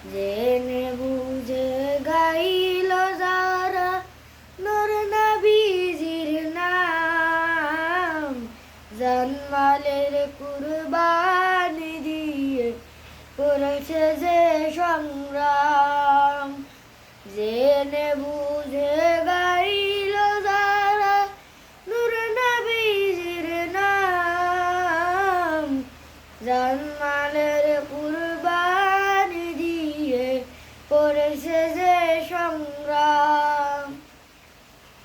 জেনে বুঝে গাইল যারা নূর নবীজির নাম, জানমালের কুরবানি দিয়ে করেছে যে সংগ্রাম। জেনে বুঝে গাইল যারা নূর নবীজির নাম, জানমালের কুরবানি দিয়ে করেছে যে সংগ্রাম।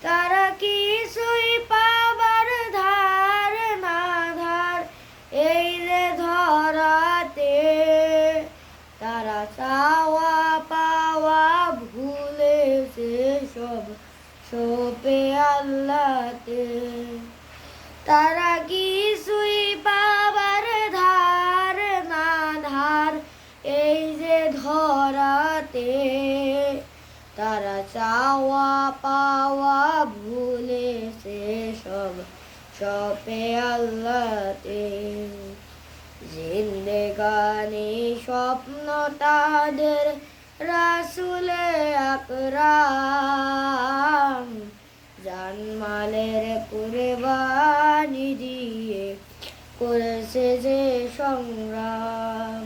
তারা কিছুই পাবার ধার না ধার এই যে ধরাতে, তারা চাওয়া পাওয়া ভুলেছে সব সোপে আল্লাহতে। তারা কিছুই পাবার ধার না ধার এই যে ধরাতে, তারা চাওয়া পাওয়া ভুলেছে সব সোপে আল্লাহতে। জিন্দেগানি স্বপ্ন তাদের রাসূলে আকরাম, জানমালের কুরবানি দিয়ে করেছে যে সংগ্রাম।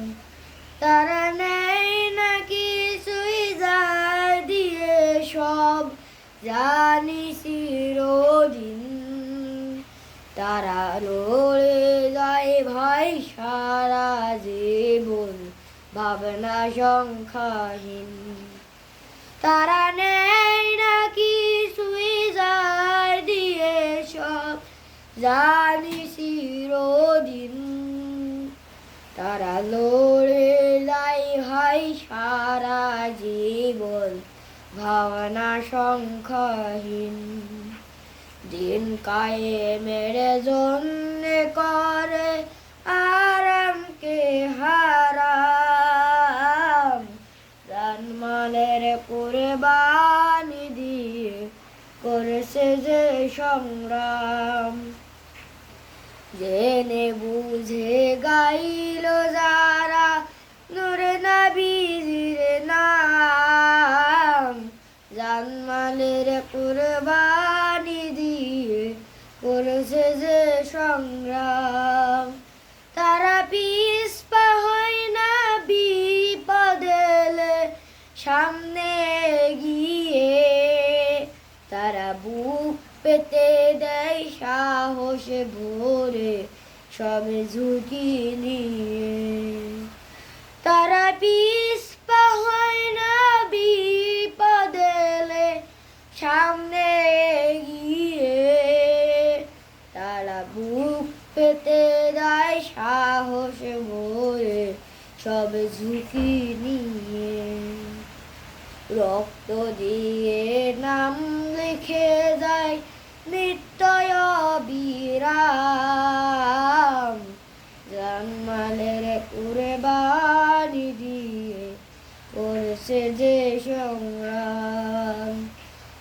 তারা নেই না কিছুই যায় দিয়ে সব জানি চিরদিন, তারা লড়ে যায় ভাই সারা জীবন ভাবনা সংখ্যাহীন। তারা নেই না কিছুই যায় দিয়ে সব জানি চিরদিন, তারা লড়ে যায় ভাই সারা জীবন ভাবনা সংখ্যাহীন। দিন কায়েমের জন্য করে আরামকে হারাম, জানমালের কুরবানি দিয়ে করেছে যে সংগ্রাম। জেনে বুঝে গাইল যারা নূর নবীজির নাম, জানমালের কুরবানি দিয়ে করেছে যে সংগ্রাম। তারা পিছপা হয় না বিপদে এলে সামনে গিয়ে, তারা বুক পেতে দেয় সাহস ভরে সব ঝুঁকি নিয়ে। তারা পিছপা হয় না বিপদে এলে সামনে গিয়ে, তারা বুক পেতে দেয় সাহস ভরে সব ঝুঁকি নিয়ে। রক্ত দিয়ে নাম লিখে যায় নিত্যই অবিরাম, জানমালের কুরবানি দিয়ে করেছে যে সংগ্রাম।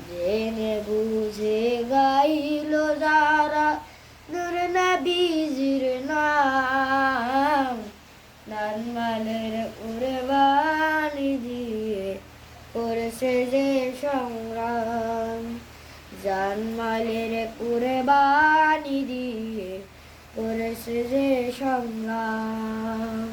জেনে বুঝে গাইল যারা নূর নবীজির নাম, জানমালের কুরবানি দিয়ে করেছে যে সংগ্রাম। জানমালের কুরবানি দিয়ে করেছে যে সংগ্রাম।